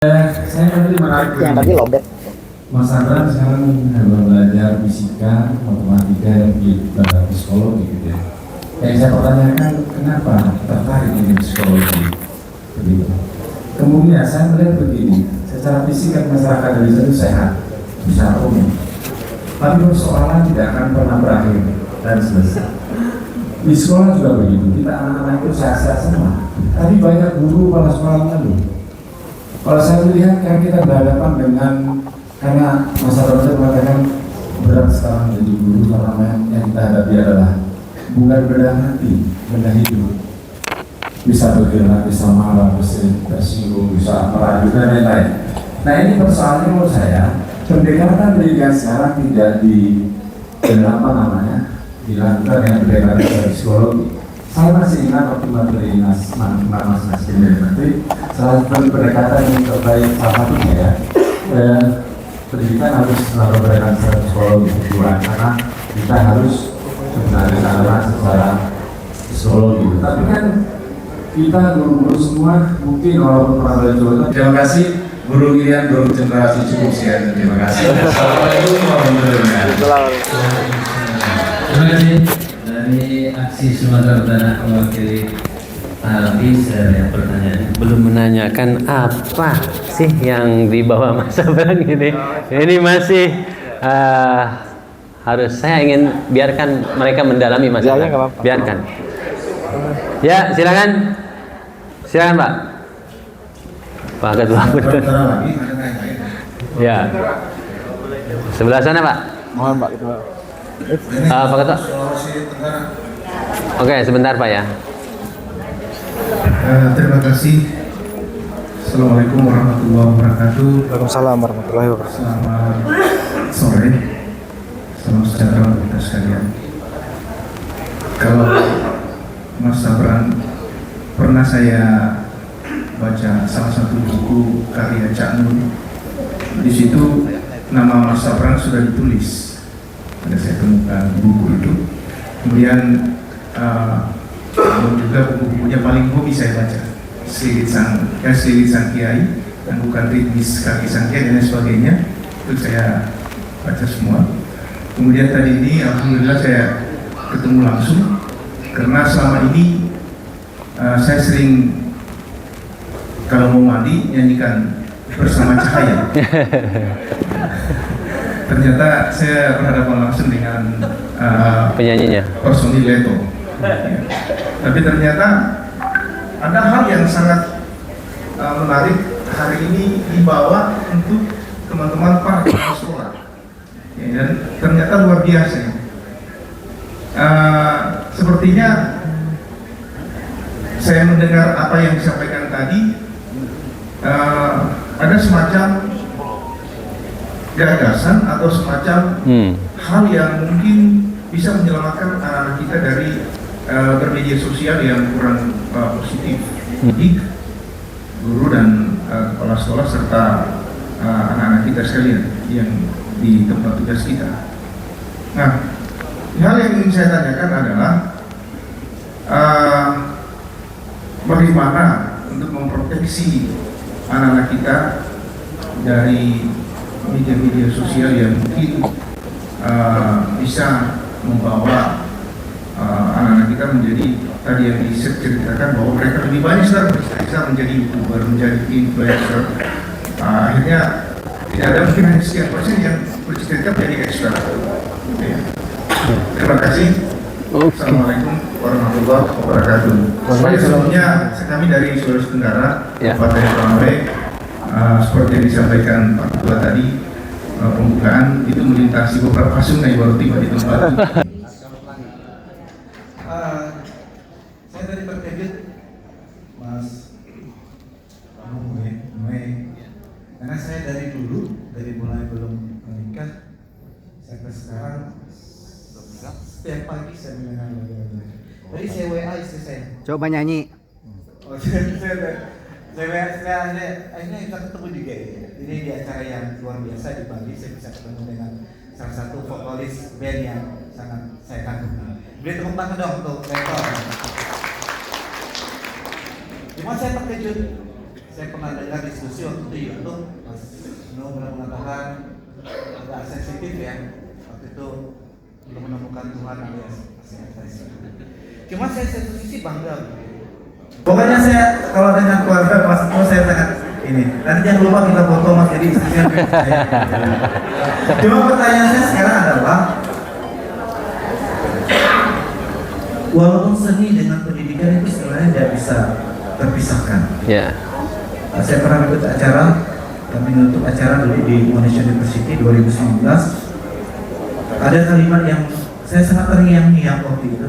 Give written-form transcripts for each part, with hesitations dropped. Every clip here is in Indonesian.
Saya tadi menarik yang tadi lobet. Mas Andra sekarang belajar fisika, matematika, dan psikologi gitu ya. Yang saya pertanyakan, kenapa tertarik dengan psikologi? Begitu. Kemudian saya melihat begini, secara fisik kan masyarakat Indonesia itu sehat, bisa umum. Tapi persoalan tidak akan pernah berakhir dan selesai. Di sekolah juga begitu, kita anak-anak itu sehat-sehat semua. Tapi banyak guru kepala sekolah mengeluh. Kalau saya melihat kan kita berhadapan dengan, karena masyarakat mengatakan berat sekarang menjadi guru karena yang kita hadapi adalah bukan benda mati, benda hidup. Bisa bergerak, bisa marah, bisa tersinggung, bisa merayu dan lain-lain. Nah ini persoalannya menurut saya, pendekatan pendidikan sekarang tidak dilakukan dengan pendekatan dari psikologi. Saya masih ingat waktu materi Mas Menteri, salah satu pendekatan yang terbaik salah satunya ya, pendidikan harus melakukan pendekatan secara psikologi kedua, karena kita harus sebenarnya anak secara psikologi. Tapi kan kita guru-guru semua mungkin walaupun pernah belajar. Terima kasih guru Gilian, guru generasi cukup sekian. Terima kasih. Assalamualaikum warahmatullahi wabarakatuh. Terima kasih dari aksi Sumatera Utara mewakili Alfi. Saya pertanyaan belum menanyakan apa sih yang dibawa Mas Abang ini. Ini masih harus saya ingin biarkan mereka mendalami Mas Abang. Biarkan. Ya silakan, silakan Pak. Pak Ketua. Ya. Sebelah sana Pak. Mohon Pak Ketua. Pak Ketua. Oke, sebentar Pak ya. Terima kasih. Assalamualaikum warahmatullahi wabarakatuh. Waalaikumsalam warahmatullahi wabarakatuh. Selamat sore. Salam sejahtera untuk kita sekalian. Kalau Mas Sabran, pernah saya baca salah satu buku karya Cak Nun. Di situ nama Mas Sabran sudah ditulis. Ada saya temukan buku itu. Kemudian juga buku-bukunya paling hobi saya baca. Selilit Sang Kiai, dan bukan ritmis kaki Sang Kiai dan lain sebagainya. Itu saya baca semua. Kemudian tadi ini alhamdulillah saya ketemu langsung, karena selama ini saya sering kalau mau mandi nyanyikan Bersama Cahaya. Ternyata saya berhadapan langsung dengan Penyanyinya. personil Leto. Ya. Tapi ternyata ada hal yang sangat menarik hari ini dibawa untuk teman-teman para kepala sekolah. Ya, dan ternyata luar biasa. Sepertinya saya mendengar apa yang disampaikan tadi, ada semacam gagasan atau semacam hal yang mungkin bisa menyelamatkan anak-anak kita dari bermedia sosial yang kurang positif. Jadi guru dan kepala sekolah serta anak-anak kita sekalian yang di tempat tugas kita. Nah, hal yang ingin saya tanyakan adalah bagaimana untuk memproteksi anak-anak kita dari media-media sosial yang mungkin bisa membawa anak-anak kita menjadi tadi yang diceritakan bahwa mereka lebih banyak sekarang bisa menjadi YouTuber, menjadi influencer. Akhirnya tidak ada mungkin hanya sekian persen yang bercerita menjadi expert. Ya. Terima kasih. Assalamualaikum warahmatullahi wabarakatuh. Sebelumnya kami dari Sulawesi Tenggara, Kabupaten Konawe, seperti yang disampaikan Pak Ketua tadi, pembukaan itu melintasi beberapa sungai baru tiba di tempat. Saya tadi terkejut, Mas karena saya dari dulu, dari mulai belum menikah sampai sekarang, setiap pagi saya mendengar lagu-lagu. Tadi saya WA istri saya. Coba nyanyi. Akhirnya kita ketemu juga ya. Ini di acara yang luar biasa di Bali, saya bisa ketemu dengan salah satu vokalis band yang sangat saya kagumi. Beri tepuk tangan dong untuk Leto. Cuma saya terkejut Saya pernah dengar diskusi waktu itu YouTube, Mas Nuh pernah mengatakan agak sensitif ya. Waktu itu belum menemukan Tuhan alias cuma saya satu sisi bangga. Pokoknya saya kalau dengan keluarga Mas Nuh saya sangat ini. Nanti jangan lupa kita foto Mas jadi istrinya. Cuma pertanyaan saya sekarang adalah, walaupun seni dengan pendidikan itu sebenarnya tidak bisa terpisahkan. Ya. Saya pernah ikut acara, kami menutup acara dulu di Monash University 2019. Ada kalimat yang saya sangat terngiang-ngiang waktu itu.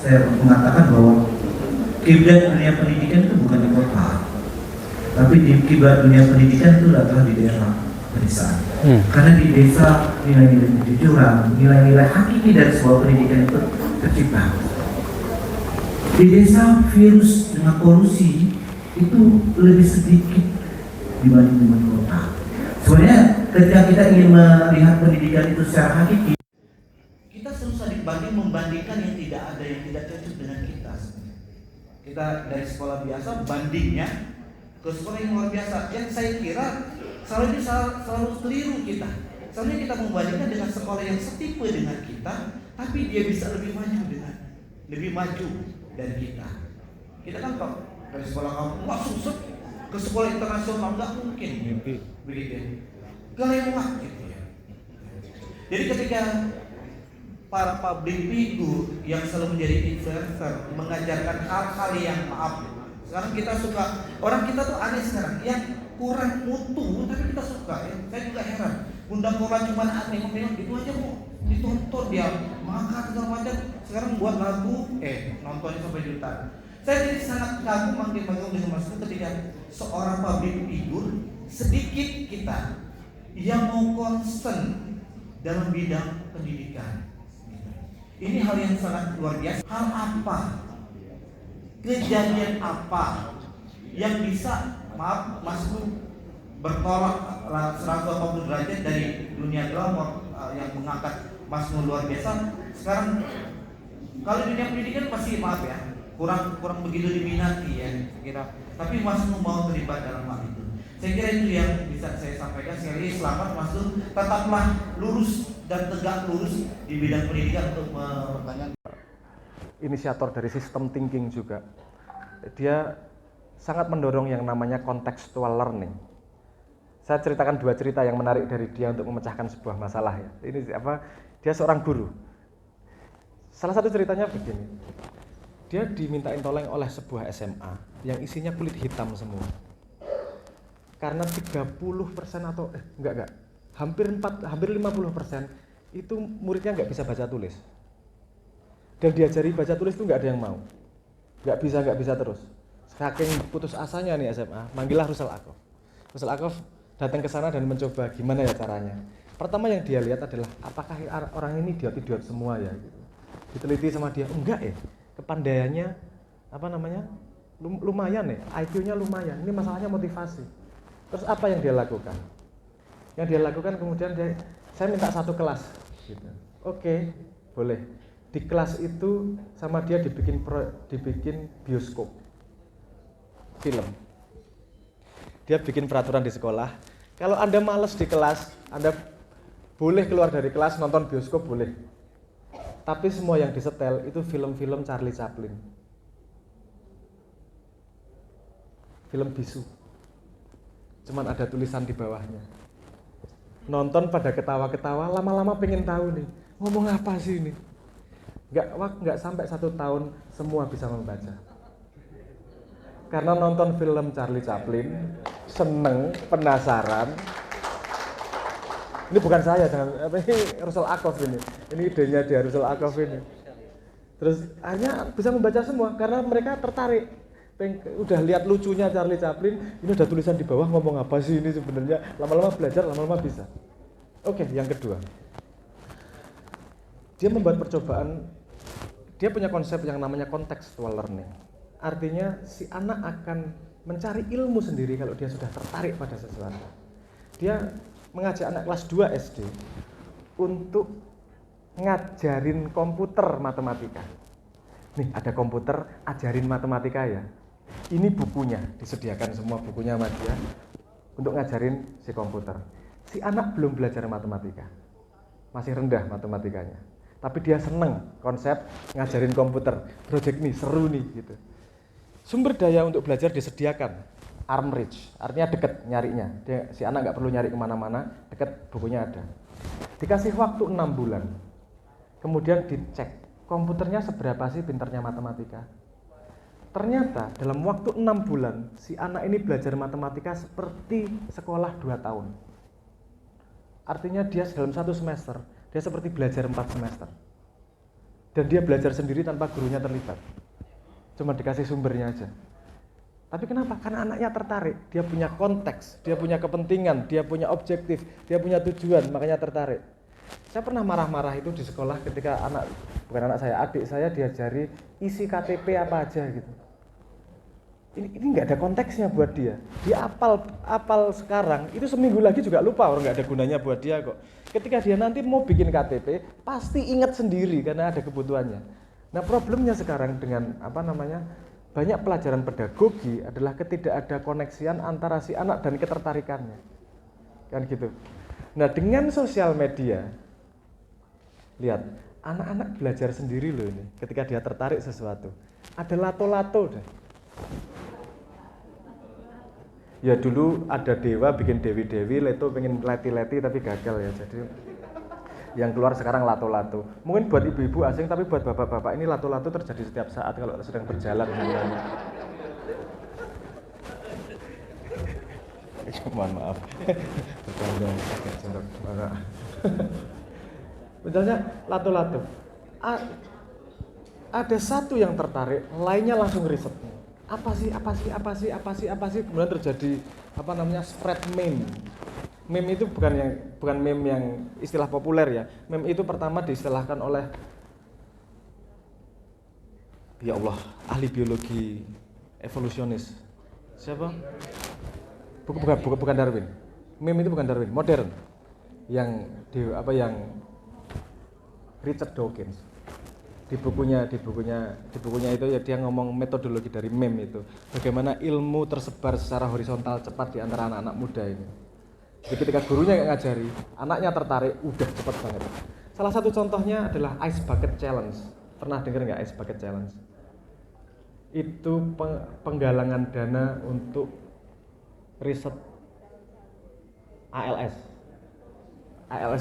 Saya mengatakan bahwa kiblat dunia pendidikan itu bukan di kota, tapi di kiblat dunia pendidikan itu adalah di daerah pedesaan. Karena di desa nilai-nilai kejujuran, nilai-nilai hakiki dari sebuah pendidikan itu tercipta. Di desa virus dengan polusi itu lebih sedikit dibanding dengan kota. Sebenarnya ketika kita ingin melihat pendidikan itu secara hakiki, Kita selalu saling banding membandingkan yang tidak ada, yang tidak cocok dengan kita. Kita dari sekolah biasa bandingnya ke sekolah yang luar biasa. Yang saya kira selalu keliru kita. Soalnya kita membandingkan dengan sekolah yang setipe dengan kita, tapi dia bisa lebih maju dari kita. Kita kan kok dari sekolah kampung langsung ke sekolah internasional nggak mungkin, begitu. Kelewat gitu ya. Jadi ketika para public figure yang selalu menjadi influencer mengajarkan hal-hal yang sekarang kita suka, orang kita tuh aneh sekarang yang kurang mutu tapi kita suka ya. Saya juga heran, Bunda Kola cuma aneh memang itu aja kok ditonton dia makan segala macam, sekarang buat lagu nontonnya sampai jutaan. Saya jadi sangat kagum dengan Mas Nuh ketika seorang public figure sedikit kita yang mau concern dalam bidang pendidikan. Ini hal yang sangat luar biasa. Hal apa? Kejadian apa yang bisa, Mas Nuh bertolak 180 derajat dari dunia glamour yang mengangkat Mas Nuh luar biasa. Sekarang kalau dunia pendidikan pasti kurang begitu diminati ya kira. Tapi Mas Nuh mau terlibat dalam hal itu. Saya kira itu yang bisa saya sampaikan. Sekali lagi selamat Mas Nuh, tetaplah lurus dan tegak lurus di bidang pendidikan untuk mempertahankan. Inisiator dari sistem thinking juga. Dia sangat mendorong yang namanya contextual learning. Saya ceritakan 2 cerita yang menarik dari dia untuk memecahkan sebuah masalah ya. Ini dia seorang guru. Salah satu ceritanya begini. Dia dimintain tolong oleh sebuah SMA yang isinya kulit hitam semua. Karena 30% atau hampir 50% itu muridnya nggak bisa baca tulis. Dan diajari baca tulis itu nggak ada yang mau. Nggak bisa terus. Saking putus asanya nih SMA, manggillah Russell Ackoff. Russell Ackoff datang ke sana dan mencoba gimana ya caranya. Pertama yang dia lihat adalah apakah orang ini idiot semua ya gitu. Diteliti sama dia, enggak ya. Kepandaiannya lumayan ya, IQ-nya lumayan. Ini masalahnya motivasi. Terus apa yang dia lakukan? Yang dia lakukan kemudian saya minta 1 kelas gitu. Oke, boleh. Di kelas itu sama dia dibikin bioskop film. Dia bikin peraturan di sekolah, kalau Anda malas di kelas, Anda boleh keluar dari kelas nonton bioskop boleh. Tapi semua yang disetel itu film-film Charlie Chaplin. Film bisu. Cuman ada tulisan di bawahnya. Nonton pada ketawa-ketawa, lama-lama pengen tahu nih, ngomong apa sih ini? Nggak sampai 1 tahun semua bisa membaca. Karena nonton film Charlie Chaplin, seneng, penasaran. Ini bukan saya, ini Russell Ackoff ini idenya dia Russell Ackoff ini. Terus akhirnya bisa membaca semua karena mereka tertarik. Udah lihat lucunya Charlie Chaplin, ini ada tulisan di bawah ngomong apa sih ini sebenarnya. Lama-lama belajar, lama-lama bisa. Oke, yang kedua, dia membuat percobaan. Dia punya konsep yang namanya contextual learning. Artinya si anak akan mencari ilmu sendiri kalau dia sudah tertarik pada sesuatu. Dia mengajak anak kelas 2 SD untuk ngajarin komputer matematika. Nih ada komputer, ajarin matematika ya. Ini bukunya, disediakan semua bukunya sama dia untuk ngajarin si komputer. Si anak belum belajar matematika, masih rendah matematikanya, tapi dia seneng konsep ngajarin komputer. Project nih seru nih gitu. Sumber daya untuk belajar disediakan, arm reach, artinya deket nyarinya. Si anak nggak perlu nyari kemana-mana, deket, bukunya ada. Dikasih waktu 6 bulan, kemudian dicek komputernya seberapa sih pinternya matematika. Ternyata dalam waktu 6 bulan si anak ini belajar matematika seperti sekolah 2 tahun. Artinya dia dalam 1 semester dia seperti belajar 4 semester. Dan dia belajar sendiri tanpa gurunya terlibat, cuma dikasih sumbernya aja. Tapi kenapa? Karena anaknya tertarik, dia punya konteks, dia punya kepentingan, dia punya objektif, dia punya tujuan, makanya tertarik. Saya pernah marah-marah itu di sekolah ketika bukan anak saya, adik saya diajari isi KTP apa aja gitu. Ini nggak ada konteksnya buat dia. Dia apal sekarang, itu seminggu lagi juga lupa, orang nggak ada gunanya buat dia kok. Ketika dia nanti mau bikin KTP, pasti ingat sendiri karena ada kebutuhannya. Nah problemnya sekarang dengan banyak pelajaran pedagogi adalah ketidak ada koneksian antara si anak dan ketertarikannya, kan gitu. Nah dengan sosial media, lihat anak-anak belajar sendiri loh ini. Ketika dia tertarik sesuatu, ada lato-lato deh. Ya dulu ada Dewa bikin Dewi-Dewi, Leto pengen leti-leti tapi gagal ya. Jadi yang keluar sekarang lato-lato. Mungkin buat ibu-ibu asing, tapi buat bapak-bapak ini lato-lato terjadi setiap saat kalau sedang berjalan misalnya. Mohon maaf. Misalnya lato-lato. Ada satu yang tertarik, lainnya langsung riset. Apa sih, kemudian terjadi spread meme. Meme itu bukan meme yang istilah populer ya. Meme itu pertama diistilahkan oleh ya Allah, ahli biologi evolusionis. Siapa? Bukan Darwin. Meme itu bukan Darwin, modern. Yang Richard Dawkins. Di bukunya itu ya dia ngomong metodologi dari meme itu. Bagaimana ilmu tersebar secara horizontal cepat di antara anak-anak muda ini. Jadi ketika gurunya ngajari, anaknya tertarik, udah cepat banget. Salah satu contohnya adalah Ice Bucket Challenge. Pernah dengar nggak Ice Bucket Challenge? Itu penggalangan dana untuk riset ALS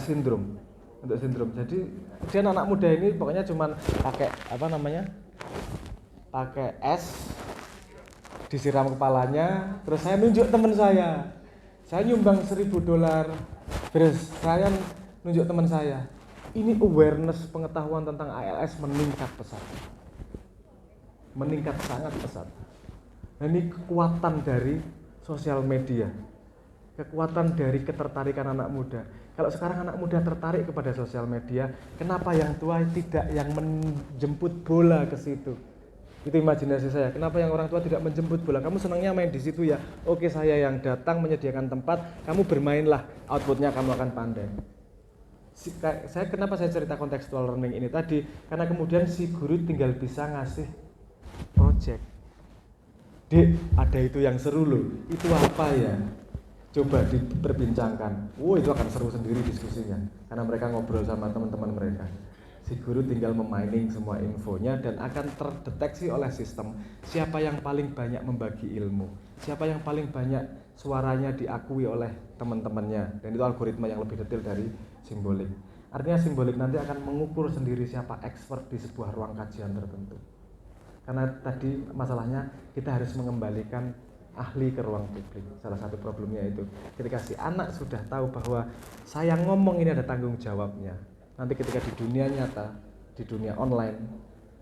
syndrome. Untuk sindrom. Jadi dia anak muda ini pokoknya cuman pakai es disiram kepalanya, terus saya nunjuk teman saya nyumbang $1.000, terus saya nunjuk teman saya. Ini awareness pengetahuan tentang ALS meningkat sangat pesat. Nah, ini kekuatan dari sosial media, kekuatan dari ketertarikan anak muda. Kalau sekarang anak muda tertarik kepada sosial media, kenapa yang tua tidak yang menjemput bola ke situ? Itu imajinasi saya. Kenapa yang orang tua tidak menjemput bola? Kamu senangnya main di situ ya? Oke, saya yang datang menyediakan tempat, kamu bermainlah, outputnya kamu akan pandai. Kenapa saya cerita contextual learning ini tadi? Karena kemudian si guru tinggal bisa ngasih project. Dek, ada itu yang seru loh. Itu apa ya? Coba diperbincangkan. Itu akan seru sendiri diskusinya. Karena mereka ngobrol sama teman-teman mereka. Si guru tinggal memining semua infonya dan akan terdeteksi oleh sistem siapa yang paling banyak membagi ilmu, siapa yang paling banyak suaranya diakui oleh teman-temannya. Dan itu algoritma yang lebih detail dari simbolik. Artinya simbolik nanti akan mengukur sendiri siapa expert di sebuah ruang kajian tertentu. Karena tadi masalahnya kita harus mengembalikan ahli ke ruang publik. Salah satu problemnya itu ketika si anak sudah tahu bahwa saya ngomong ini ada tanggung jawabnya. Nanti ketika di dunia nyata, di dunia online,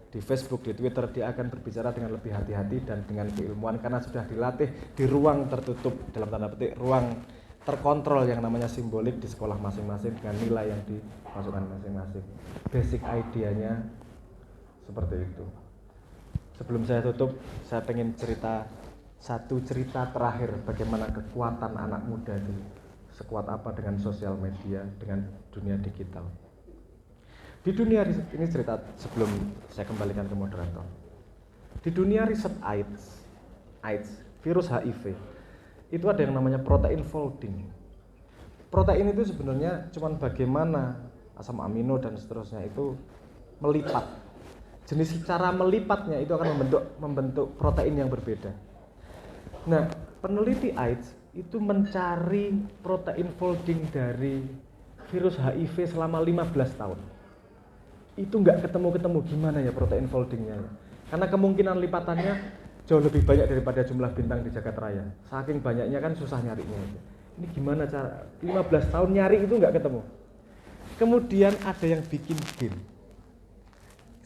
di Facebook, di Twitter, dia akan berbicara dengan lebih hati-hati dan dengan keilmuan karena sudah dilatih di ruang tertutup, dalam tanda petik ruang terkontrol yang namanya simbolik di sekolah masing-masing dengan nilai yang dimasukkan masing-masing. Basic idenya seperti itu. Sebelum saya tutup, saya pengen satu cerita terakhir bagaimana kekuatan anak muda itu sekuat apa dengan sosial media, dengan dunia digital. Di dunia riset, ini cerita sebelum saya kembalikan ke moderator. Di dunia riset AIDS, AIDS, virus HIV, itu ada yang namanya protein folding. Protein itu sebenarnya cuma bagaimana asam amino dan seterusnya itu melipat. Jenis cara melipatnya itu akan membentuk protein yang berbeda. Nah, peneliti AIDS itu mencari protein folding dari virus HIV selama 15 tahun. Itu nggak ketemu-ketemu gimana ya protein foldingnya. Karena kemungkinan lipatannya jauh lebih banyak daripada jumlah bintang di jagat raya. Saking banyaknya kan susah nyarinya. Ini gimana cara 15 tahun nyari itu nggak ketemu. Kemudian ada yang bikin game.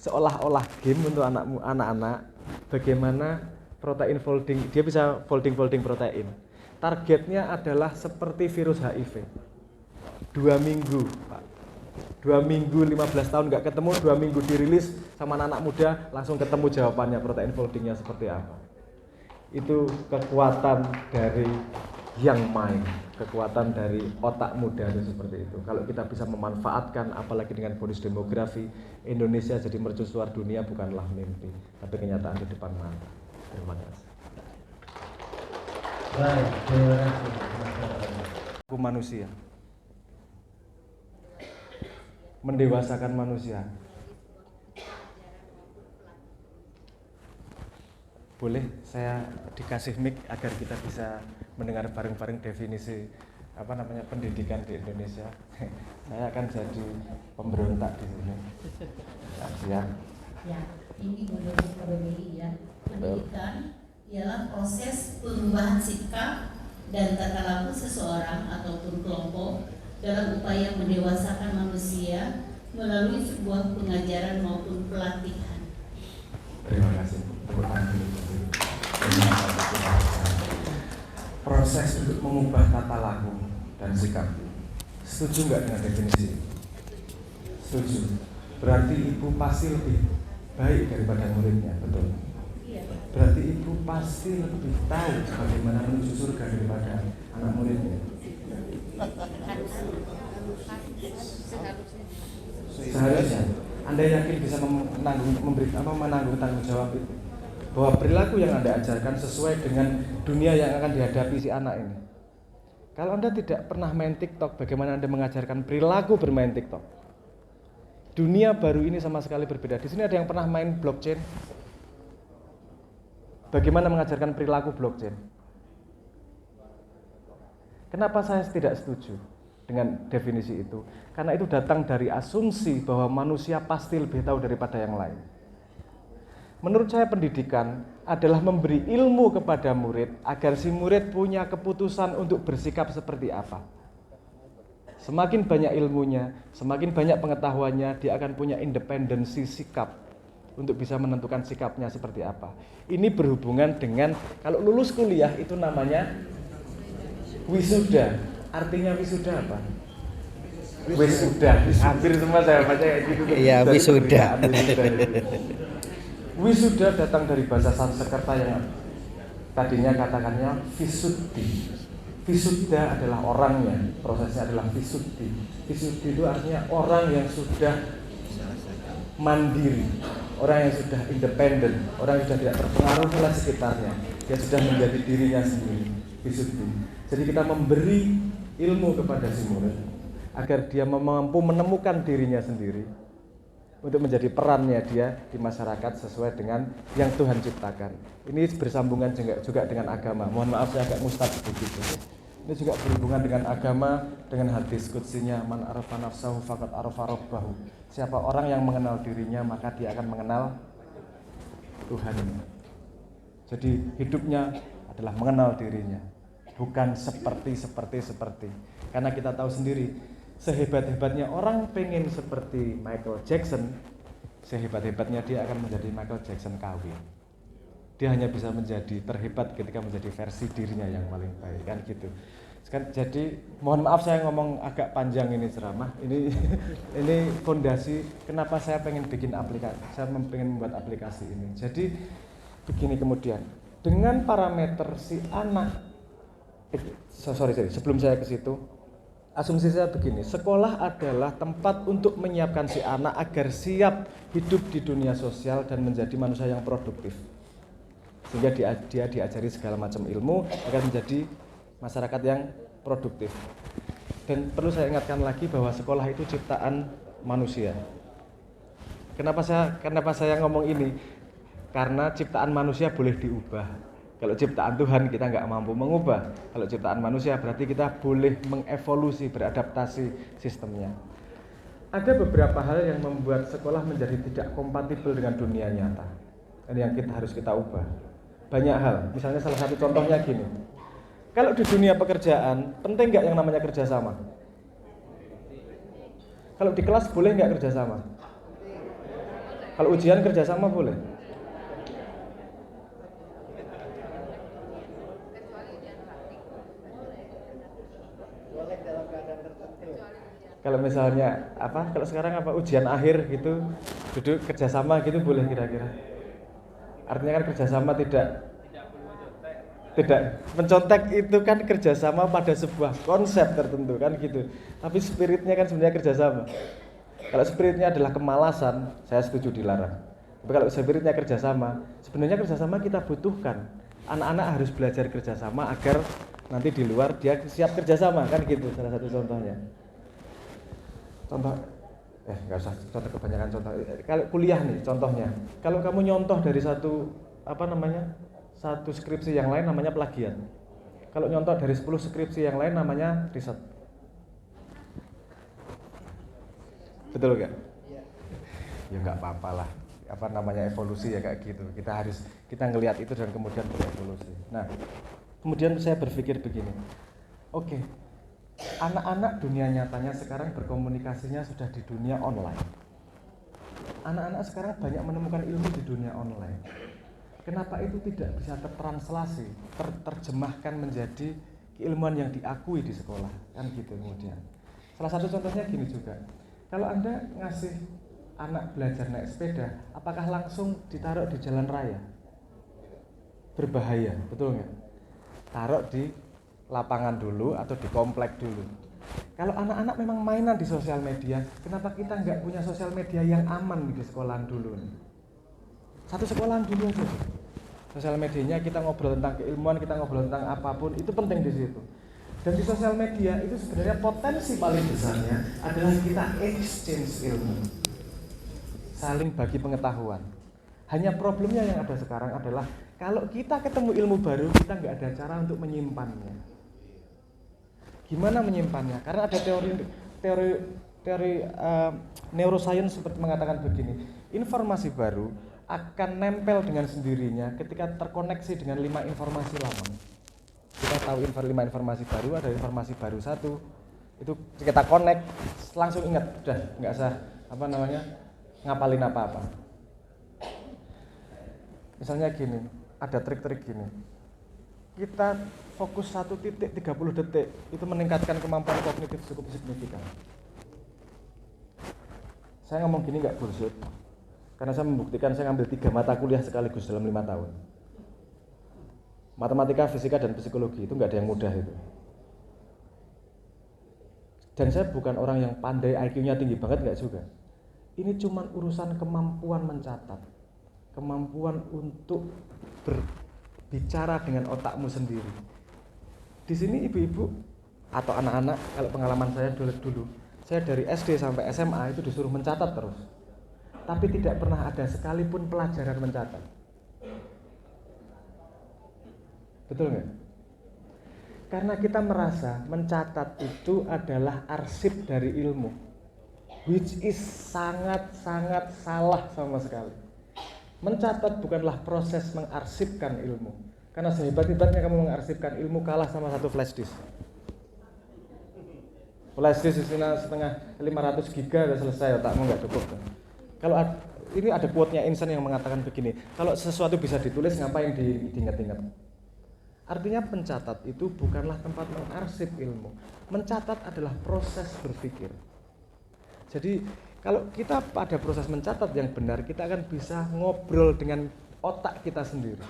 Seolah-olah game untuk anak-anak bagaimana protein folding, dia bisa folding protein. Targetnya adalah seperti virus HIV. 2 minggu, Pak. 2 minggu 15 tahun nggak ketemu, 2 minggu dirilis sama anak muda langsung ketemu jawabannya protein foldingnya seperti apa. Itu kekuatan dari young mind, kekuatan dari otak muda itu seperti itu. Kalau kita bisa memanfaatkan, apalagi dengan bonus demografi, Indonesia jadi mercusuar dunia bukanlah mimpi, tapi kenyataan di depan mata. Terima kasih. Baik, terima kasih. Aku manusia, mendewasakan manusia. Boleh saya dikasih mic agar kita bisa mendengar bareng-bareng definisi pendidikan di Indonesia. Saya akan jadi pemberontak di sini. Siap. Ya, ini menurut KBBI ya. Pendidikan ialah proses perubahan sikap dan tata laku seseorang ataupun kelompok dalam upaya mendewasakan manusia melalui sebuah pengajaran maupun pelatihan. Terima kasih. Proses untuk mengubah tata laku dan sikap. Setuju nggak dengan definisi? Setuju. Berarti ibu pasti lebih baik daripada muridnya, betul? Iya. Berarti ibu pasti lebih tahu bagaimana menuju surga daripada anak muridnya. Seharusnya Anda yakin bisa menanggung tanggung jawab itu, bahwa perilaku yang Anda ajarkan sesuai dengan dunia yang akan dihadapi si anak ini. Kalau Anda tidak pernah main TikTok, bagaimana Anda mengajarkan perilaku bermain TikTok? Dunia baru ini sama sekali berbeda. Di sini ada yang pernah main blockchain? Bagaimana mengajarkan perilaku blockchain? Kenapa saya tidak setuju dengan definisi itu? Karena itu datang dari asumsi bahwa manusia pasti lebih tahu daripada yang lain. Menurut saya pendidikan adalah memberi ilmu kepada murid agar si murid punya keputusan untuk bersikap seperti apa. Semakin banyak ilmunya, semakin banyak pengetahuannya, dia akan punya independensi sikap untuk bisa menentukan sikapnya seperti apa. Ini berhubungan dengan kalau lulus kuliah itu namanya wisuda. Artinya wisuda apa? Wisuda. Hampir semua saya baca kayak gitu. Iya, wisuda. Wisuda datang dari bahasa Sanskerta yang tadinya katakannya visuddhi. Visuddha adalah orangnya, prosesnya adalah visuddhi. Visuddhi itu artinya orang yang sudah mandiri, orang yang sudah independen, orang yang sudah tidak terpengaruh oleh sekitarnya. Dia sudah menjadi dirinya sendiri, visuddhi. Jadi kita memberi ilmu kepada si murid agar dia mampu menemukan dirinya sendiri untuk menjadi perannya dia di masyarakat sesuai dengan yang Tuhan ciptakan. Ini bersambungan juga dengan agama. Mohon maaf saya agak mustad begitu. Ini juga berhubungan dengan agama, dengan hadis qudsinya, man arafa nafsahu faqad arafa rabbahu. Siapa orang yang mengenal dirinya maka dia akan mengenal Tuhannya. Jadi hidupnya adalah mengenal dirinya, bukan seperti. Karena kita tahu sendiri, sehebat-hebatnya orang pengen seperti Michael Jackson, sehebat-hebatnya dia akan menjadi Michael Jackson KW. Dia hanya bisa menjadi terhebat ketika menjadi versi dirinya yang paling baik, kan gitu. Jadi mohon maaf saya ngomong agak panjang ini ceramah. Ini fondasi kenapa saya pengen bikin aplikasi, saya pengen membuat aplikasi ini. Jadi begini kemudian, dengan parameter si anak, sebelum saya ke situ, asumsi saya begini, sekolah adalah tempat untuk menyiapkan si anak agar siap hidup di dunia sosial dan menjadi manusia yang produktif. sehingga dia diajari segala macam ilmu agar menjadi masyarakat yang produktif. Dan perlu saya ingatkan lagi bahwa sekolah itu ciptaan manusia. Kenapa saya ngomong ini? Karena ciptaan manusia boleh diubah. Kalau ciptaan Tuhan kita nggak mampu mengubah. Kalau ciptaan manusia berarti kita boleh mengevolusi, beradaptasi sistemnya. Ada beberapa hal yang membuat sekolah menjadi tidak kompatibel dengan dunia nyata. Ini yang harus kita ubah. Banyak hal, misalnya salah satu contohnya gini. Kalau di dunia pekerjaan, penting nggak yang namanya kerjasama? Kalau di kelas boleh nggak kerjasama? Kalau ujian kerjasama boleh? Kalau misalnya kalau sekarang ujian akhir gitu, duduk kerjasama gitu boleh kira-kira? Artinya kan kerjasama tidak mencontek, itu kan kerjasama pada sebuah konsep tertentu kan gitu. Tapi spiritnya kan sebenarnya kerjasama. Kalau spiritnya adalah kemalasan, saya setuju dilarang. Tapi kalau spiritnya kerjasama, sebenarnya kerjasama kita butuhkan. Anak-anak harus belajar kerjasama agar nanti di luar dia siap kerjasama kan gitu. Salah satu contohnya. Nggak usah contoh kebanyakan contoh. Kalau kuliah nih contohnya, kalau kamu nyontoh dari satu skripsi yang lain namanya plagiat. Kalau nyontoh dari 10 skripsi yang lain namanya riset. Betul nggak? Ya nggak apa-apa lah. Evolusi ya kayak gitu. Kita ngelihat itu dan kemudian berevolusi. Nah, kemudian saya berpikir begini. Oke. Anak-anak dunia nyatanya sekarang berkomunikasinya sudah di dunia online. Anak-anak sekarang banyak menemukan ilmu di dunia online. Kenapa itu tidak bisa tertranslasi, terjemahkan menjadi keilmuan yang diakui di sekolah? Kan gitu kemudian. Salah satu contohnya gini juga. Kalau Anda ngasih anak belajar naik sepeda, apakah langsung ditaruh di jalan raya? Berbahaya, betul nggak? Taruh di lapangan dulu atau di komplek dulu. Kalau anak-anak memang mainan di sosial media, kenapa kita nggak punya sosial media yang aman di sekolahan dulu nih? Satu sekolahan dulu aja. Sosial medianya kita ngobrol tentang keilmuan, kita ngobrol tentang apapun, itu penting di situ. Dan di sosial media itu sebenarnya potensi paling besarnya adalah kita exchange ilmu, saling bagi pengetahuan. Hanya problemnya yang ada sekarang adalah kalau kita ketemu ilmu baru, kita nggak ada cara untuk menyimpannya. Gimana menyimpannya? Karena ada teori neuroscience seperti mengatakan begini, informasi baru akan nempel dengan sendirinya ketika terkoneksi dengan 5 informasi lama. Kita tahu 5 informasi baru, ada informasi baru 1, itu kita connect langsung ingat, udah nggak usah ngapalin apa-apa. Misalnya gini, ada trik-trik gini. Kita fokus 1 titik 30 detik, itu meningkatkan kemampuan kognitif cukup signifikan. Saya ngomong gini nggak bullshit, karena saya membuktikan saya ngambil 3 mata kuliah sekaligus dalam 5 tahun. Matematika, fisika, dan psikologi itu nggak ada yang mudah itu. Dan saya bukan orang yang pandai, IQ-nya tinggi banget, nggak juga. Ini cuma urusan kemampuan mencatat, kemampuan untuk berbicara dengan otakmu sendiri. Di sini ibu-ibu atau anak-anak, kalau pengalaman saya dulu, saya dari SD sampai SMA itu disuruh mencatat terus. Tapi tidak pernah ada sekalipun pelajaran mencatat. Betul nggak? Karena kita merasa mencatat itu adalah arsip dari ilmu, which is sangat-sangat salah sama sekali. Mencatat bukanlah proses mengarsipkan ilmu. Karena sehebat-hebatnya kamu mengarsipkan ilmu kalah sama satu flash disk. Flash disk isinya setengah 500 giga udah selesai, otakmu nggak cukup. Kalau ini ada quote-nya Einstein yang mengatakan begini, kalau sesuatu bisa ditulis ngapain diingat-ingat? Artinya pencatat itu bukanlah tempat mengarsip ilmu. Mencatat adalah proses berpikir. Jadi kalau kita pada proses mencatat yang benar, kita akan bisa ngobrol dengan otak kita sendiri.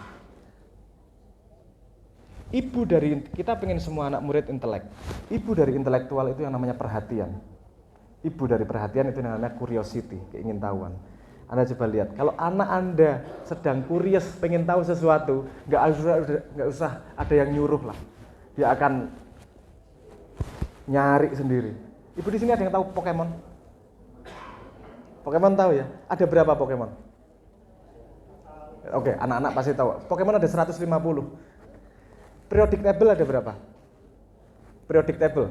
Ibu dari, kita pengen semua anak murid intelek. Ibu dari intelektual itu yang namanya perhatian. Ibu dari perhatian itu yang namanya curiosity, keingintahuan. Anda coba lihat, kalau anak Anda sedang kurios pengen tahu sesuatu, nggak usah ada yang nyuruh lah, dia akan nyari sendiri. Ibu di sini ada yang tahu Pokemon? Pokemon tahu ya? Ada berapa Pokemon? Oke, anak-anak pasti tahu. Pokemon ada 150. Periodic table ada berapa? Periodic table.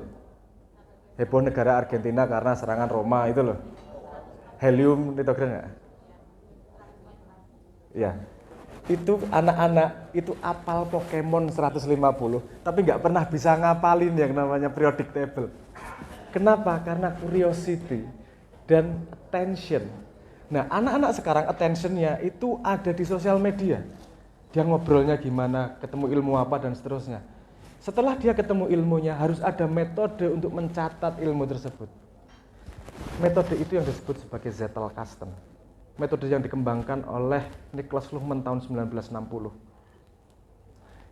Heboh negara Argentina karena serangan Roma itu loh. Helium litogram nggak? Ya, itu anak-anak itu apal Pokemon 150, tapi nggak pernah bisa ngapalin yang namanya periodic table. Kenapa? Karena curiosity dan attention. Nah, anak-anak sekarang attentionnya itu ada di sosial media. Dia ngobrolnya gimana, ketemu ilmu apa dan seterusnya. Setelah dia ketemu ilmunya, harus ada metode untuk mencatat ilmu tersebut. Metode itu yang disebut sebagai Zettelkasten. Metode yang dikembangkan oleh Niklas Luhmann tahun 1960.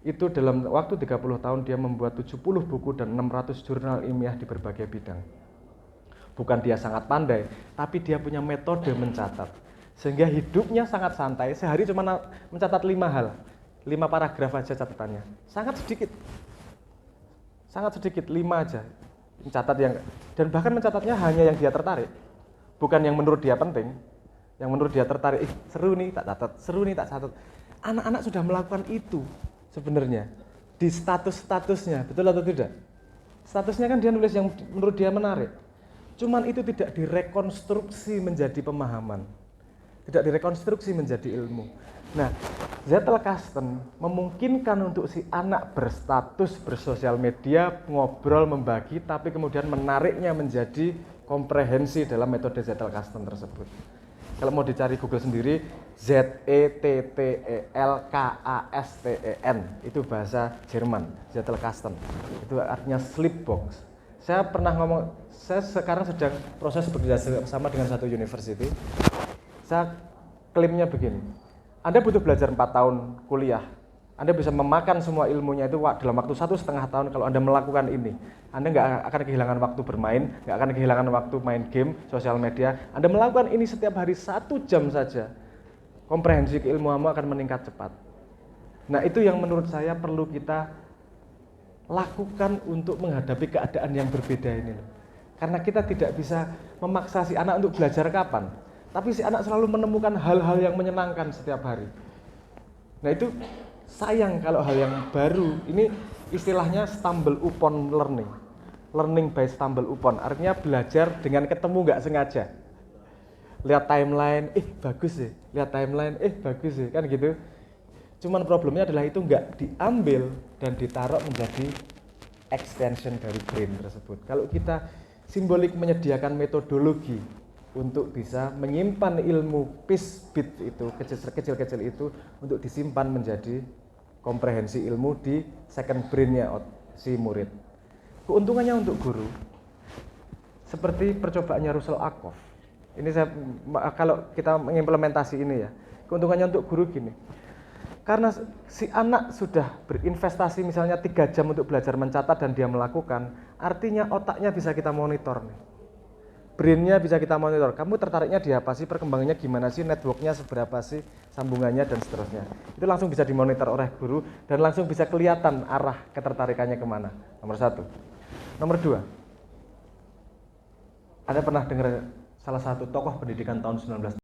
Itu dalam waktu 30 tahun dia membuat 70 buku dan 600 jurnal ilmiah di berbagai bidang. Bukan dia sangat pandai, tapi dia punya metode mencatat. Sehingga hidupnya sangat santai, sehari cuma mencatat 5 hal. 5 paragraf aja catatannya. Sangat sedikit, 5 aja. Mencatat yang, dan bahkan mencatatnya hanya yang dia tertarik. Bukan yang menurut dia penting. Yang menurut dia tertarik, seru nih tak catat, seru nih tak catat. Anak-anak sudah melakukan itu sebenarnya di statusnya, betul atau tidak? Statusnya kan dia nulis yang menurut dia menarik. Cuman itu tidak direkonstruksi menjadi pemahaman, tidak direkonstruksi menjadi ilmu. Nah, Zettelkasten memungkinkan untuk si anak berstatus bersosial media, ngobrol, membagi, tapi kemudian menariknya menjadi komprehensi dalam metode Zettelkasten tersebut. Kalau mau dicari Google sendiri, Zettelkasten, itu bahasa Jerman, Zettelkasten. Itu artinya sleep box. Saya pernah ngomong, saya sekarang sedang proses bekerja sama dengan satu university. Saya klaimnya begini, Anda butuh belajar 4 tahun kuliah, Anda bisa memakan semua ilmunya itu dalam waktu 1,5 tahun kalau Anda melakukan ini. Anda nggak akan kehilangan waktu bermain, nggak akan kehilangan waktu main game, sosial media. Anda melakukan ini setiap hari 1 jam saja, komprehensi keilmuanmu akan meningkat cepat. Nah, itu yang menurut saya perlu kita lakukan untuk menghadapi keadaan yang berbeda ini. Karena kita tidak bisa memaksa si anak untuk belajar kapan, tapi si anak selalu menemukan hal-hal yang menyenangkan setiap hari. Nah, itu sayang kalau hal yang baru, ini istilahnya stumble upon learning. Learning by stumble upon, artinya belajar dengan ketemu nggak sengaja. Lihat timeline, bagus sih. Lihat timeline, bagus sih, kan gitu. Cuman problemnya adalah itu nggak diambil dan ditaruh menjadi extension dari brain tersebut. Kalau kita simbolik menyediakan metodologi untuk bisa menyimpan ilmu piece bit itu, kecil-kecil itu untuk disimpan menjadi komprehensi ilmu di second brain-nya si murid. Keuntungannya untuk guru, seperti percobaannya Russell Ackoff. Ini kalau kita mengimplementasi ini ya, keuntungannya untuk guru gini. Karena si anak sudah berinvestasi misalnya 3 jam untuk belajar mencatat dan dia melakukan, artinya otaknya bisa kita monitor nih. Brain-nya bisa kita monitor. Kamu tertariknya di apa sih? Perkembangannya gimana sih? Network-nya seberapa sih? Sambungannya dan seterusnya. Itu langsung bisa dimonitor oleh guru dan langsung bisa kelihatan arah ketertarikannya kemana. Nomor 1. Nomor 2. Anda pernah dengar salah satu tokoh pendidikan tahun 19